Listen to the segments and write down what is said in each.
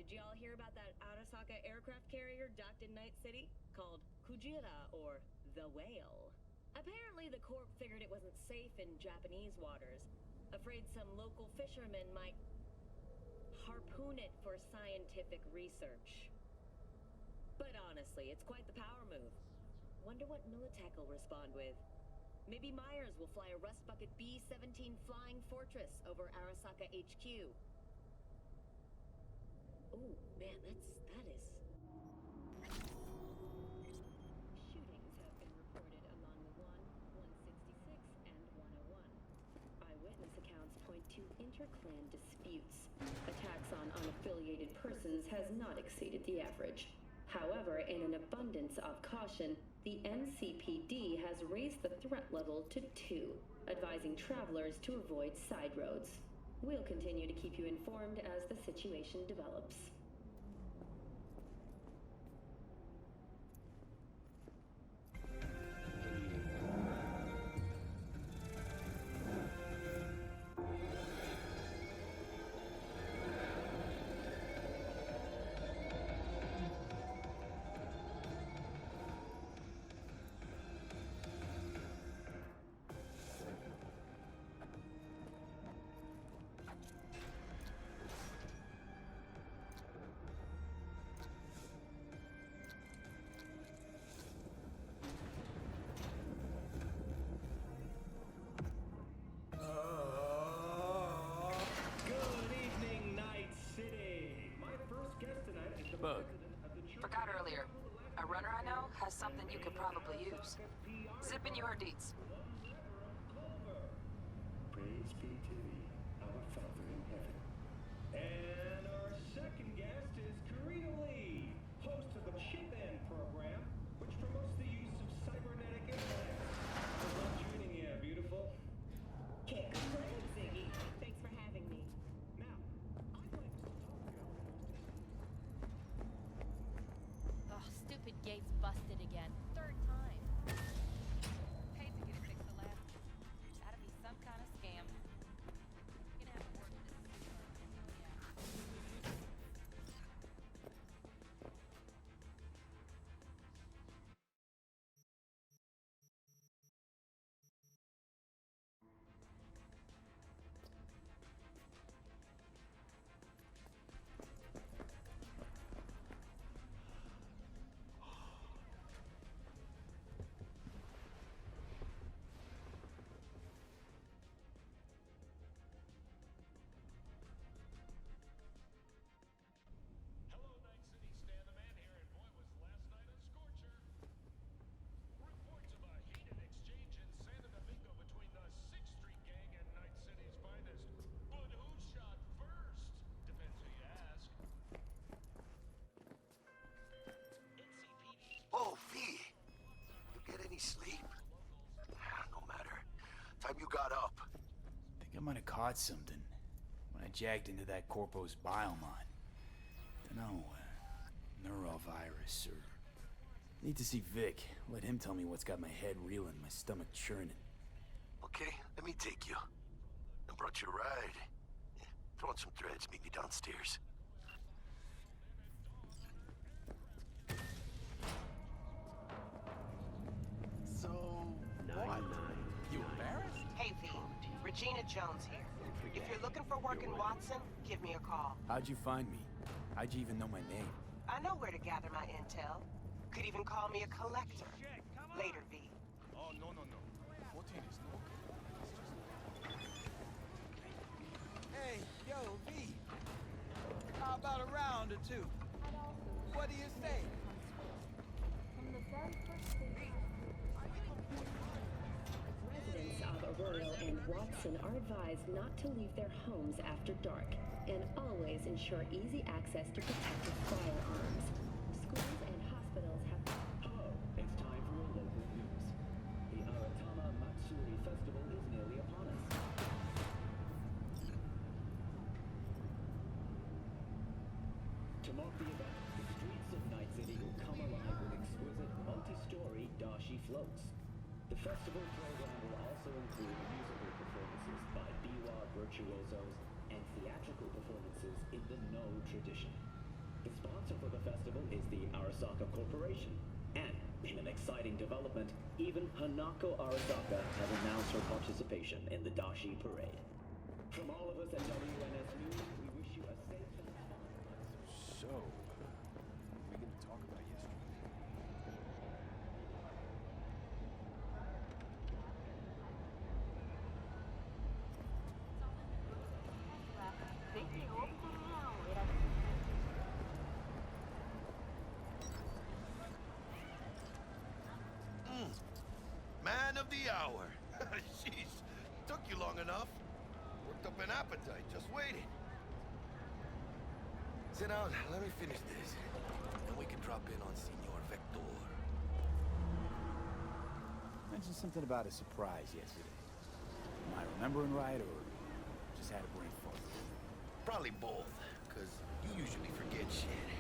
did y'all hear about that Arasaka aircraft carrier docked in Night City? Called Kujira, or the Whale. Apparently the Corp figured it wasn't safe in Japanese waters. Afraid some local fishermen might harpoon it for scientific research. But honestly, it's quite the power move. Wonder what Militech will respond with. Maybe Myers will fly a Rust Bucket B-17 Flying Fortress over Arasaka HQ. Oh, man, that is... Shootings have been reported along the 166, and 101. Eyewitness accounts point to inter-clan disputes. Attacks on unaffiliated persons has not exceeded the average. However, in an abundance of caution, the NCPD has raised the threat level to 2, advising travelers to avoid side roads. We'll continue to keep you informed as the situation develops. Bug. Forgot earlier. A runner I know has something you could probably use. Zip in your deets. Praise be to thee, our Father in heaven. And our second guest is Karina Lee, host of the Chip In program, which promotes the use of cybernetic implants. I love tuning in, beautiful. Can't complain, Ziggy. Thanks for having me. Now, I'd like to talk about Oh, stupid gate's busted again. Third time. Paid to get it fixed the last. Gotta be some kind of scam. Gonna have to work this. Hello, Night City. Stan the Man here, and boy, was last night a scorcher. Reports of a heated exchange in Santo Domingo between the 6th Street Gang and Night City's finest. But who shot first? Depends who you ask. NCPD. Oh, V! You get any sleep? No matter. Time you got up. Think I might have caught something when I jacked into that Corpo's biomon. Dunno, neurovirus or... Need to see Vic. Let him tell me what's got my head reeling, my stomach churning. Okay, let me take you. I brought you a ride. Yeah, throw on some threads, meet me downstairs. So... what? You embarrassed? Hey, V. Regina Jones here. If you're looking for work in Watson, give me a call. How'd you find me? How'd you even know my name? I know where to gather my intel. Could even call me a collector. Later, V. Oh, no. 14 is no good. Hey, yo, V. How about a round or two? What do you say? Residents of Arroyo and Watson are advised not to leave their homes after dark and always ensure easy access to protected firearms. Schools and hospitals have... Hello, it's time for your local news. The Aratama Matsuri Festival is nearly upon us. To mark the event, the streets of Night City will come alive with exquisite multi-story dashi floats. The festival program will also include musical performances by biwa virtuosos and theatrical performances in the No tradition. The sponsor for the festival is the Arasaka Corporation. And, in an exciting development, even Hanako Arasaka has announced her participation in the Dashi Parade. From all of us at WNS News, we wish you a safe and fun. So, we gonna talk about yesterday? Man of the hour. Jeez, took you long enough. Worked up an appetite just waiting. Sit down, let me finish this. Then we can drop in on Senor Vector. Mentioned something about a surprise yesterday. Am I remembering right, or just had a brain fart? Probably both, because you usually forget shit.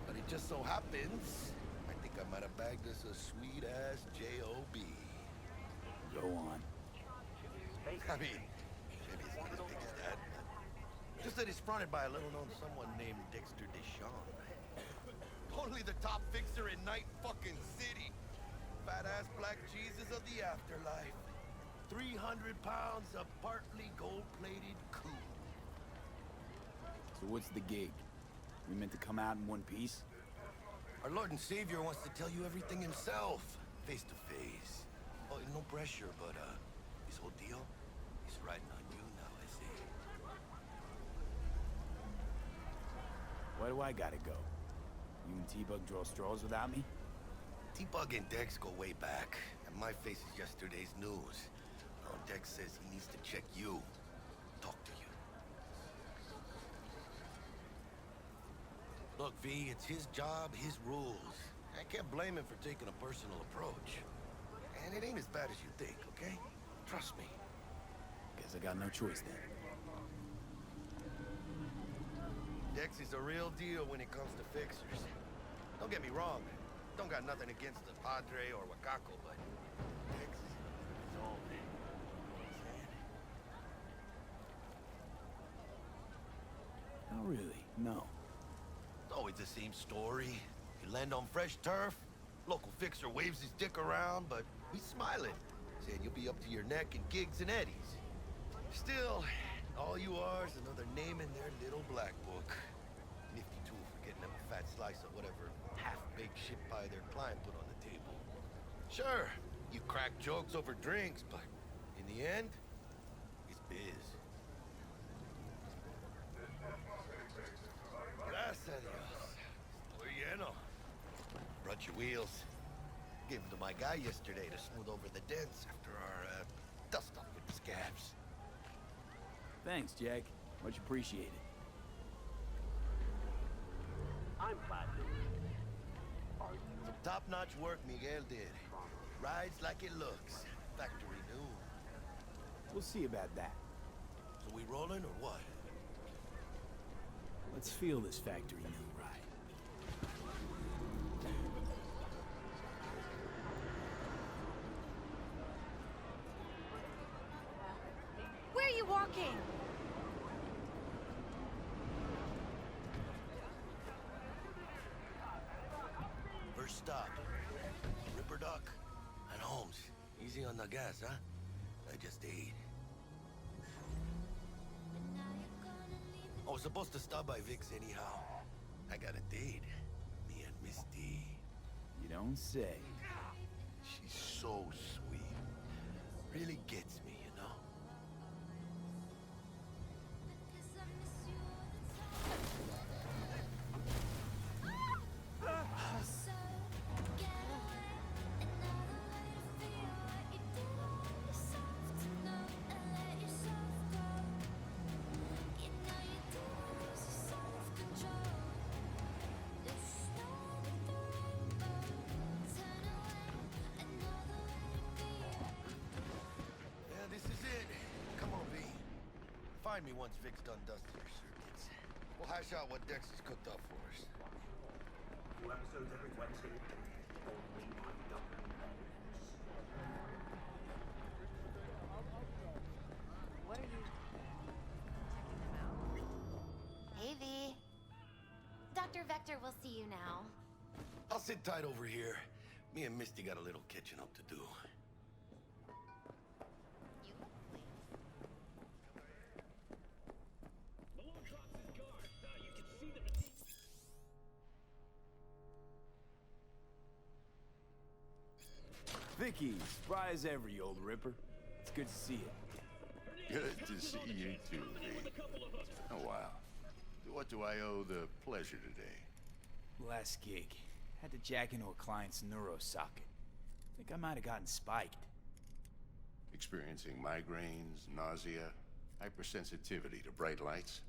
But it just so happens, I think I might have bagged us a sweet-ass J.O.B. Go on. I mean, maybe it's not as big as that, but just that it's fronted by a little-known someone named Dexter Deschamps. Only the top fixer in Night fucking City. Fat-ass black Jesus of the afterlife. 300 pounds of partly gold-plated cool. So what's the gig? We meant to come out in one piece? Our Lord and Savior wants to tell you everything himself, face to face. Oh, no pressure, but this whole deal is riding on you now, I see. Why do I gotta go? You and T-Bug draw straws without me? T-Bug and Dex go way back, and my face is yesterday's news. Now Dex says he needs to check you, talk to you. Look, V, it's his job, his rules. I can't blame him for taking a personal approach. And it ain't as bad as you think, okay? Trust me. Guess I got no choice then. Dex is a real deal when it comes to fixers. Don't get me wrong. Don't got nothing against the Padre or Wakako, but Dex is his own. You know what I'm saying? Not really, no. It's always the same story. You land on fresh turf, local fixer waves his dick around, but he's smiling, saying you'll be up to your neck in gigs and eddies. Still, all you are is another name in their little black book. Nifty tool for getting them a fat slice of whatever half-baked shit pie their client put on the table. Sure, you crack jokes over drinks, but in the end, it's biz. Gracias a Dios. Estoy lleno. Brought your wheels. Gave them to my guy yesterday to smooth over the dents after our dust-up with the scabs. Thanks, Jack. Much appreciated. I'm Platinum. Some top-notch work Miguel did. Rides like it looks. Factory new. We'll see about that. So we rolling or what? Let's feel this factory new ride. Where are you walking? First stop. Ripper Duck and Holmes. Easy on the gas, huh? I just ate. I was supposed to stop by Vic's anyhow. I got a date. Me and Miss D. You don't say. She's so sweet. Really gets me, you know? Yeah, this is it. Come on, V. Find me once Vic's done dusting her circuits. We'll hash out what Dex has cooked up for us. New episodes every Wednesday. Only on What are you checking them out? Hey, V. Dr. Vector sit tight over here. Me and Misty got a little catching up to do. You look pleased. Malone drops his guard. You can see the fatigue. Vicky, spry as ever, you old ripper. It's good to see you. Good to see you too, V. A while. What do I owe the pleasure today? Last gig. Had to jack into a client's neuro socket. Think I might have gotten spiked. Experiencing migraines, nausea, hypersensitivity to bright lights?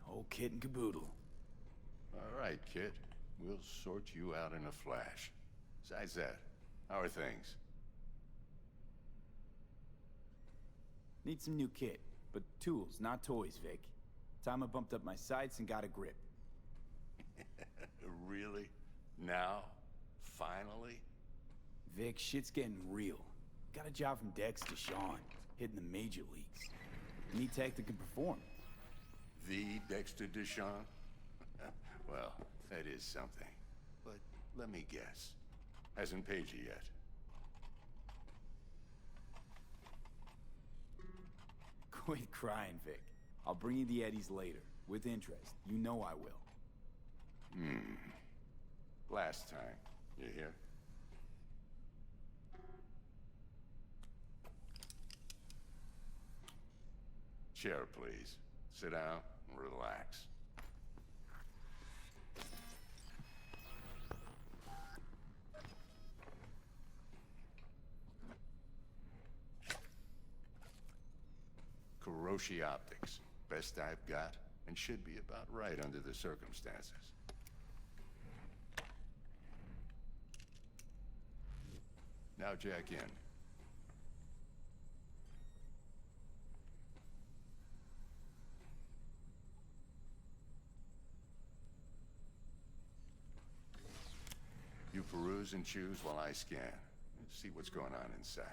Whole kit and caboodle. All right, kid. We'll sort you out in a flash. Besides that, how are things? Need some new kit, but tools, not toys, Vic. Time I bumped up my sights and got a grip. Really? Now? Finally? Vic, shit's getting real. Got a job from Dex to Sean, hitting the major leagues. Need tech that can perform. The Dexter Deshawn? Well, that is something. But let me guess. Hasn't paid you yet. Quit crying, Vic. I'll bring you the eddies later, with interest. You know I will. Last time. You hear? Chair, please. Sit down and relax. Kuroshi Optics. Best I've got, and should be about right under the circumstances. Now jack in. You peruse and choose while I scan. See what's going on inside.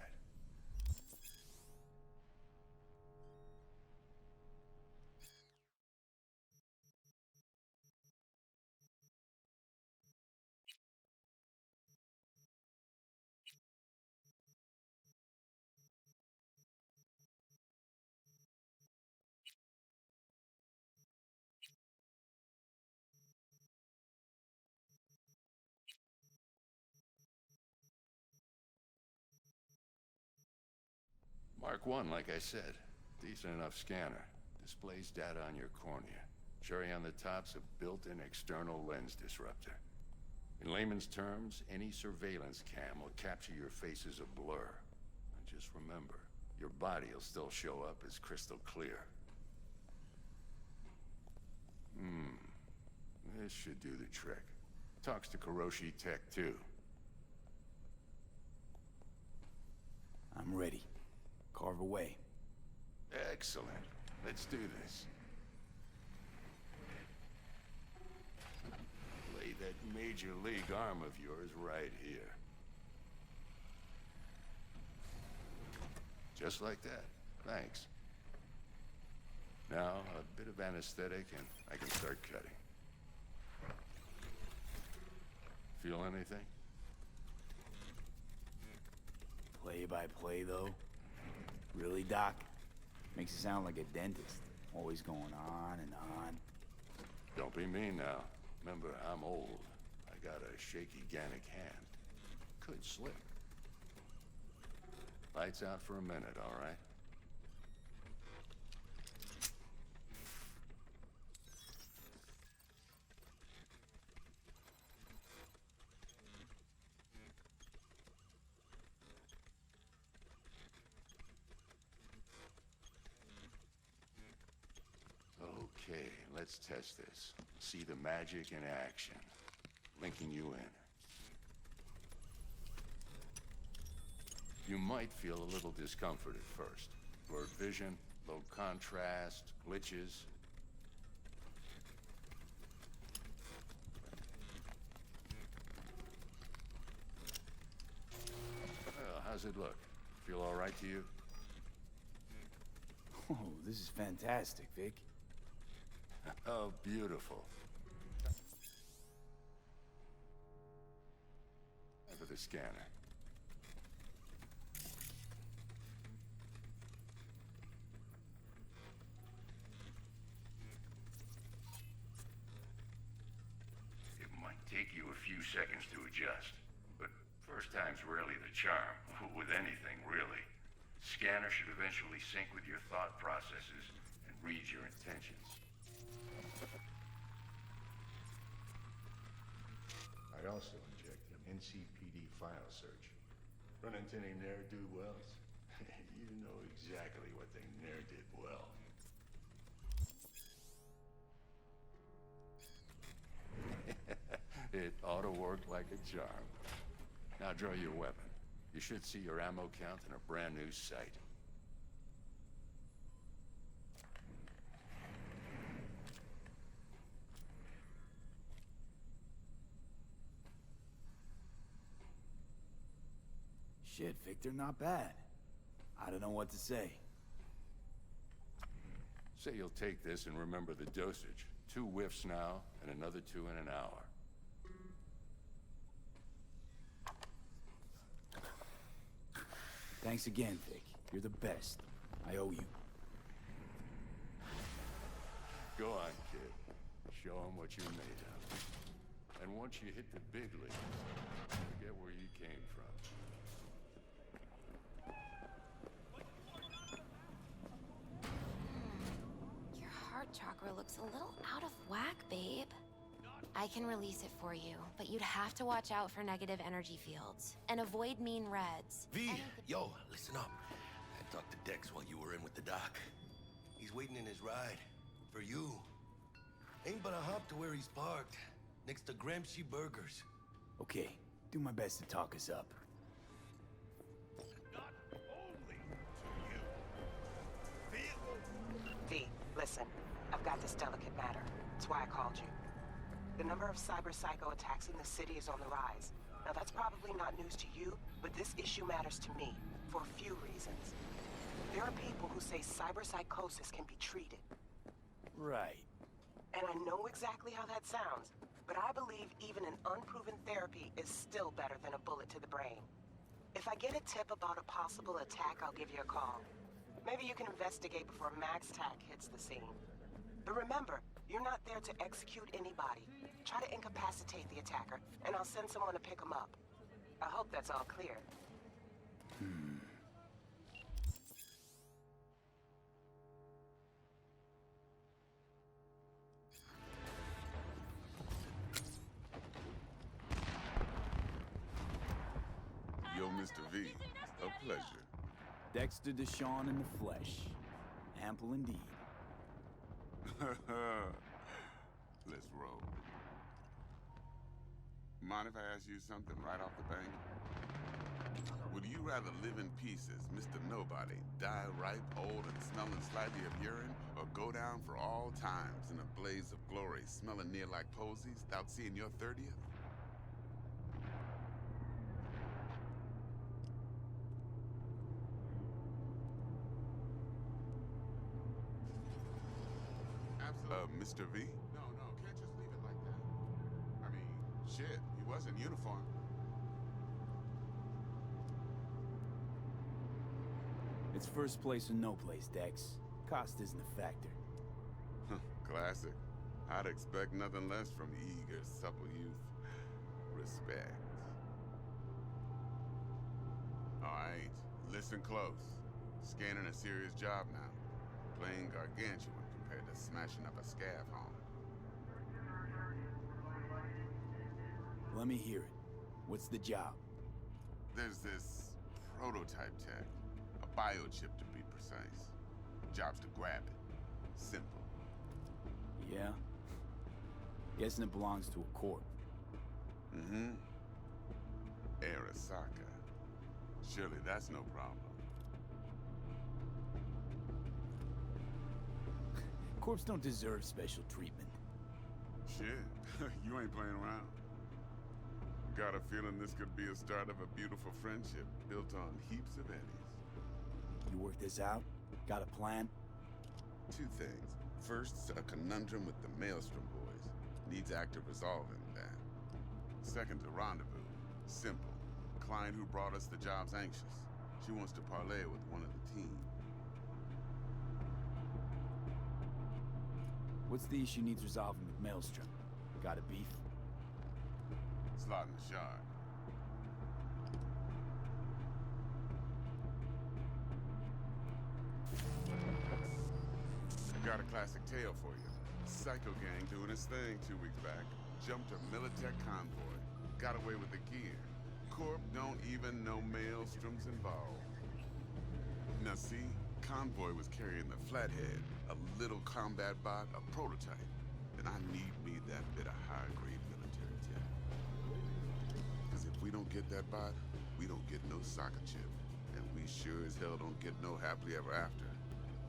Mark 1, like I said. Decent enough scanner. Displays data on your cornea. Cherry on the top's a built-in external lens disruptor. In layman's terms, any surveillance cam will capture your face as a blur. And just remember, your body will still show up as crystal clear. This should do the trick. Talks to Kuroshi Tech, too. I'm ready. Carve away. Excellent. Let's do this. Lay that major league arm of yours right here. Just like that. Thanks. Now, a bit of anesthetic and I can start cutting. Feel anything? Play by play, though? Really, Doc? Makes you sound like a dentist. Always going on and on. Don't be mean now. Remember, I'm old. I got a shaky Gannic hand. Could slip. Lights out for a minute, all right? Okay, let's test this. See the magic in action. Linking you in. You might feel a little discomfort at first. Blurred vision, low contrast, glitches. Well, how's it look? Feel all right to you? Oh, this is fantastic, Vic. Oh, beautiful. the scanner. It might take you a few seconds to adjust, but first time's rarely the charm, with anything, really. Scanner should eventually sync with your thought processes and read your intentions. I also inject an NCPD file search. Run into any ne'er-do-wells? You know exactly what they ne'er did well. It ought to work like a charm. Now draw your weapon. You should see your ammo count in a brand new sight. Shit, Victor, not bad. I don't know what to say. Say you'll take this and remember the dosage. 2 whiffs now, and another 2 in an hour. Thanks again, Vic. You're the best. I owe you. Go on, kid. Show 'em what you're made of. And once you hit the big leagues, forget where you came from. Your heart chakra looks a little out of whack, babe. I can release it for you, but you'd have to watch out for negative energy fields and avoid mean reds. V, yo, listen up. I talked to Dex while you were in with the doc. He's waiting in his ride. For you. Ain't but a hop to where he's parked. Next to Gramsci Burgers. Okay, do my best to talk us up. Not only to you. V, listen. I've got this delicate matter. That's why I called you. The number of cyber psycho attacks in the city is on the rise. Now that's probably not news to you, but this issue matters to me for a few reasons. There are people who say cyberpsychosis can be treated. Right. And I know exactly how that sounds, but I believe even an unproven therapy is still better than a bullet to the brain. If I get a tip about a possible attack, I'll give you a call. Maybe you can investigate before Max Tac hits the scene. But remember, you're not there to execute anybody. Try to incapacitate the attacker, and I'll send someone to pick him up. I hope that's all clear. Yo, Mr. V, a pleasure. Dexter Deshawn in the flesh. Ample indeed. Let's roll. Mind if I ask you something right off the bank? Would you rather live in pieces, Mr. Nobody, die ripe, old, and smelling slightly of urine, or go down for all times in a blaze of glory, smelling near like posies, without seeing your 30th? Mr. V? No, can't just leave it like that. I mean, shit, he was in uniform. It's first place or no place, Dex. Cost isn't a factor. Classic. I'd expect nothing less from eager, supple youth. Respect. All right, listen close. Scanning a serious job now. Playing gargantuan compared to smashing up a scav home. Let me hear it. What's the job? There's this prototype tech. A biochip to be precise. Job's to grab it. Simple. Yeah? Guessing it belongs to a corp. Mm-hmm. Arasaka. Surely that's no problem. Corps don't deserve special treatment. Shit, you ain't playing around. Got a feeling this could be a start of a beautiful friendship built on heaps of eddies. You work this out? Got a plan? 2 things. First, a conundrum with the Maelstrom boys. Needs active resolving, that. Second, a rendezvous. Simple. client who brought us the job's anxious. She wants to parlay with one of the team. What's the issue needs resolving with Maelstrom? Got a beef? Slot in the shard. Got a classic tale for you. Psycho gang doing his thing 2 weeks back. Jumped a Militech convoy. Got away with the gear. Corp don't even know Maelstrom's involved. Now see, convoy was carrying the Flathead, a little combat bot, a prototype. And I need me that bit of high-grade military tech. Because if we don't get that bot, we don't get no soccer chip. And we sure as hell don't get no happily ever after.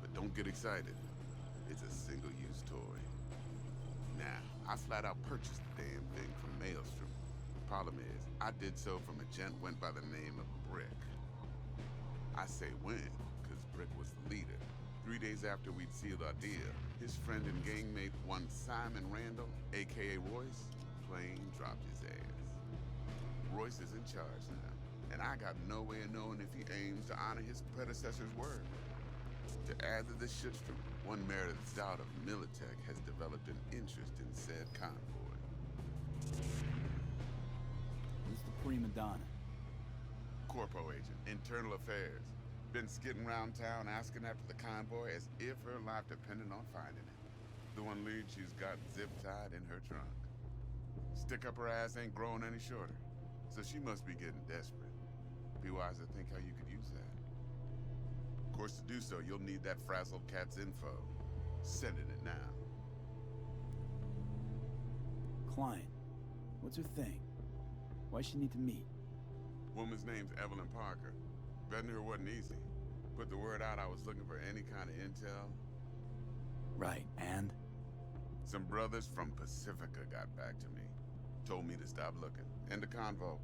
But don't get excited. It's a single-use toy. Now, I flat out purchased the damn thing from Maelstrom. Problem is, I did so from a gent went by the name of Brick. I say when, because Brick was the leader. 3 days after we'd sealed our deal, his friend and gangmate, one Simon Randall, aka Royce, plain dropped his ass. Royce is in charge now, and I got no way of knowing if he aims to honor his predecessor's word. To add to the shitstorm, one Meredith Dowd of Militech has developed an interest in said convoy. Who's the prima donna? Corpo agent, internal affairs. Been skidding around town asking after the convoy as if her life depended on finding it. The one lead she's got zip-tied in her trunk. Stick up her ass ain't growing any shorter, so she must be getting desperate. Be wise to think how you could use that. Of course, to do so, you'll need that frazzled cat's info. Sending it now. Client. What's her thing? Why's she need to meet? Woman's name's Evelyn Parker. Vetting her wasn't easy. Put the word out I was looking for any kind of intel. Right, and? Some brothers from Pacifica got back to me. Told me to stop looking. End the convo.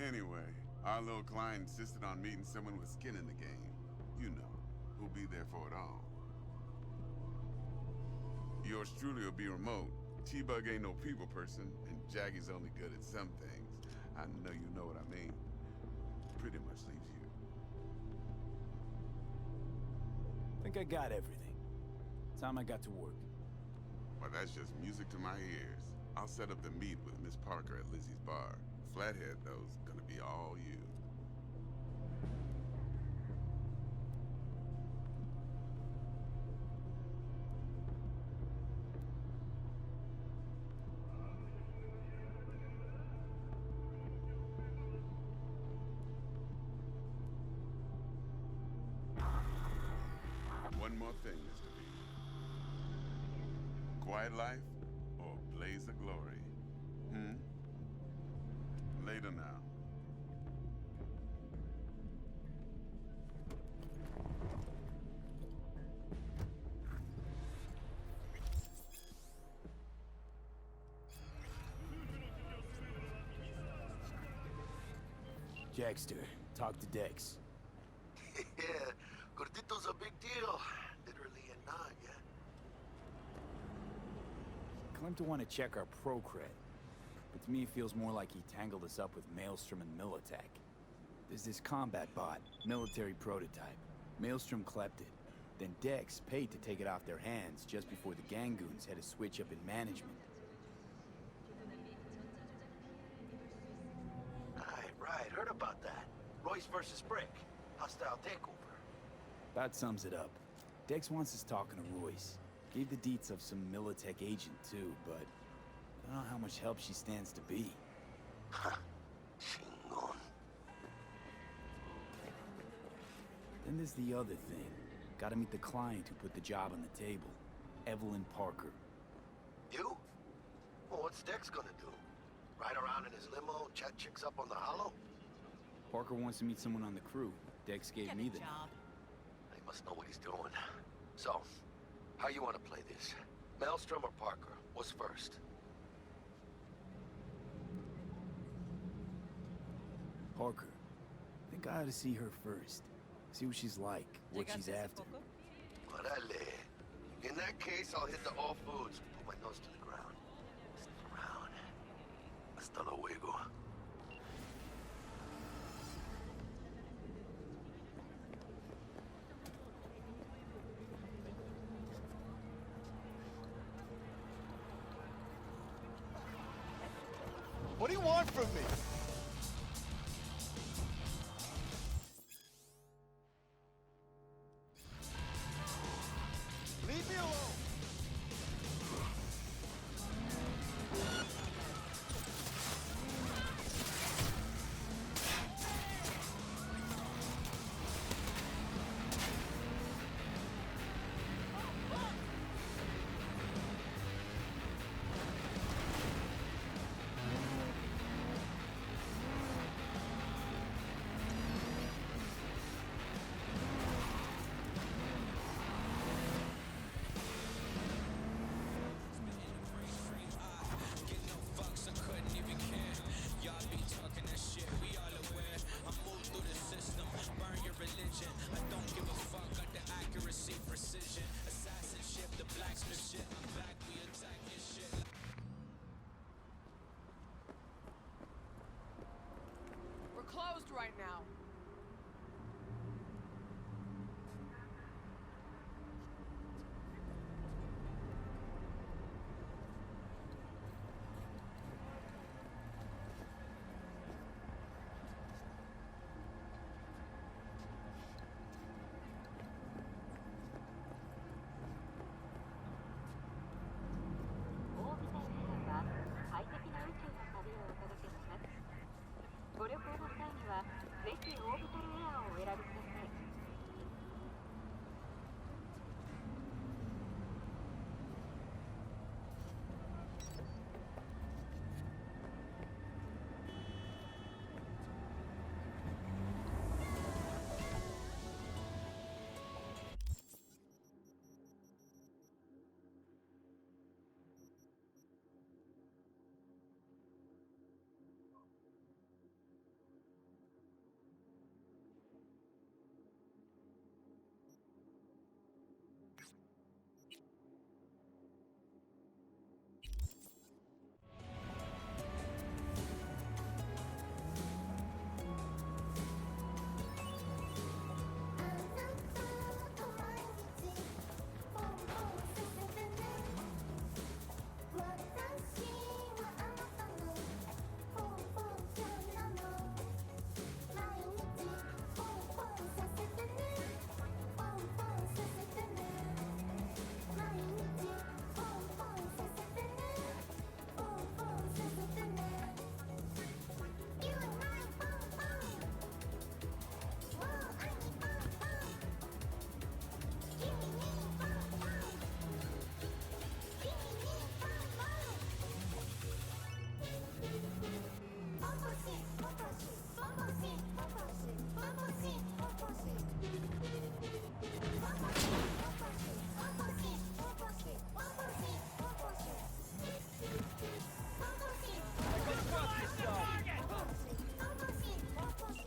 Anyway, our little client insisted on meeting someone with skin in the game. You know, who'll be there for it all. Yours truly will be remote. T-Bug ain't no people person, and Jaggy's only good at some things. I know you know what I mean. Pretty much leaves you. Think I got everything. Time I got to work. Well, that's just music to my ears. I'll set up the meet with Miss Parker at Lizzie's bar. Flathead, though, is gonna be all you. One more thing, Mr. B. Quiet life or blaze of glory? Later now. Jackster, talk to Dex. Yeah, Gordito's a big deal. Literally and not, yeah. Claimed to want to check our pro cred. But to me, it feels more like he tangled us up with Maelstrom and Militech. There's this combat bot, military prototype. Maelstrom clept it. Then Dex paid to take it off their hands just before the Gangoons had a switch up in management. Right, heard about that. Royce versus Brick. Hostile takeover. That sums it up. Dex wants us talking to Royce. Gave the deets of some Militech agent too, but I don't know how much help she stands to be. Chingon. Then there's the other thing. Gotta meet the client who put the job on the table. Evelyn Parker. You? Well, what's Dex gonna do? Ride around in his limo, chat chicks up on the hollow? Parker wants to meet someone on the crew. Dex gave me the job. He must know what he's doing. So, how you want to play this? Maelstrom or Parker? What's first? Parker. I think I ought to see her first. See what she's like, what she's after. Orale. In that case, I'll hit the all foods. Put my nose to the ground. Stick around. Hasta luego. What do you want from me? Leave me alone! We're closed right now.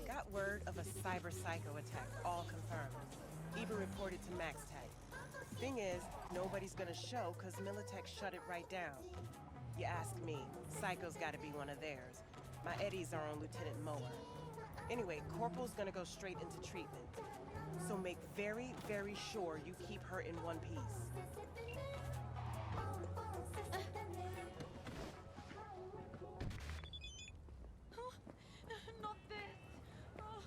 Got word of a cyber psycho attack, all confirmed. Even reported to MaxTech. Thing is, nobody's gonna show because Militech shut it right down. You ask me, Psycho's gotta be one of theirs. My eddies are on Lieutenant Mower. Anyway, Corporal's gonna go straight into treatment. So make very, very sure you keep her in one piece. Not this. Oh.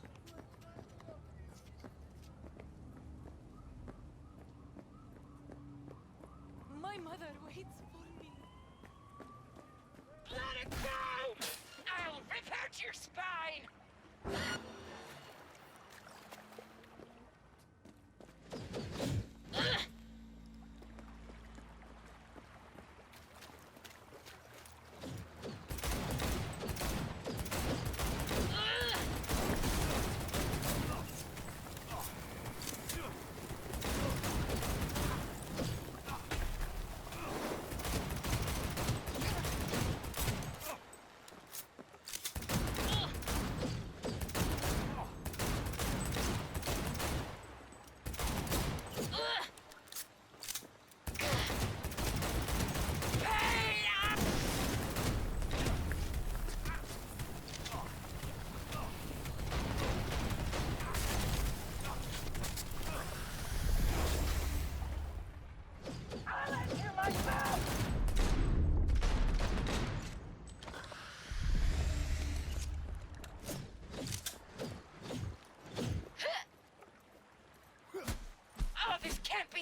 My mother waits for me. Let it go! I'll rip out your spine!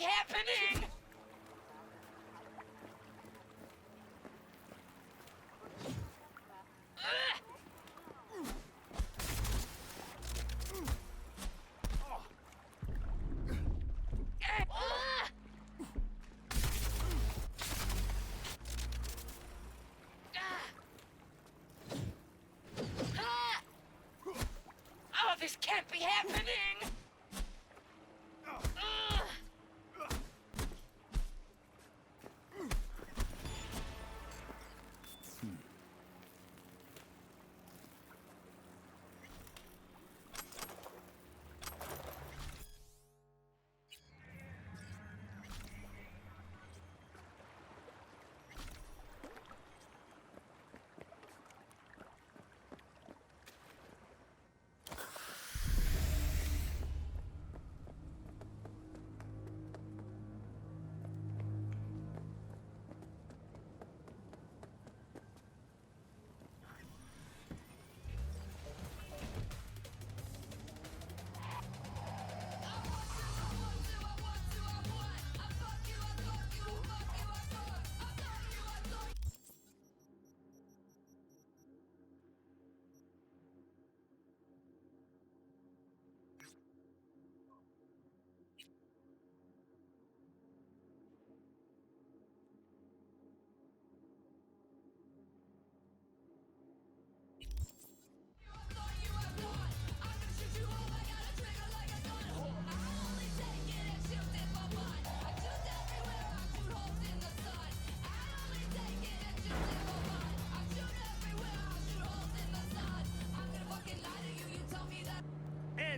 happening? Oh, this can't be happening!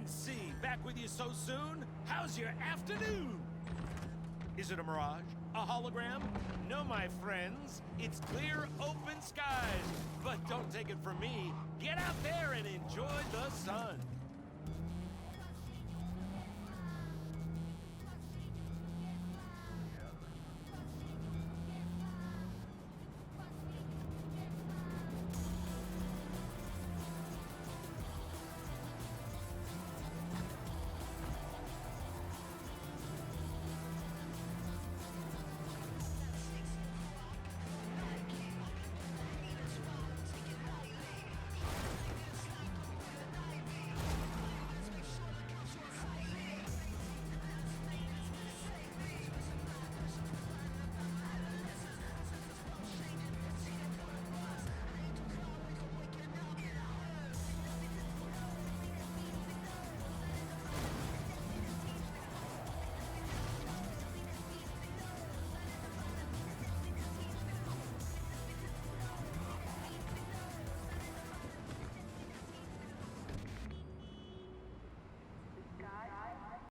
NC, back with you so soon? How's your afternoon? Is it a mirage? A hologram? No, my friends. It's clear, open skies. But don't take it from me. Get out there and enjoy the sun.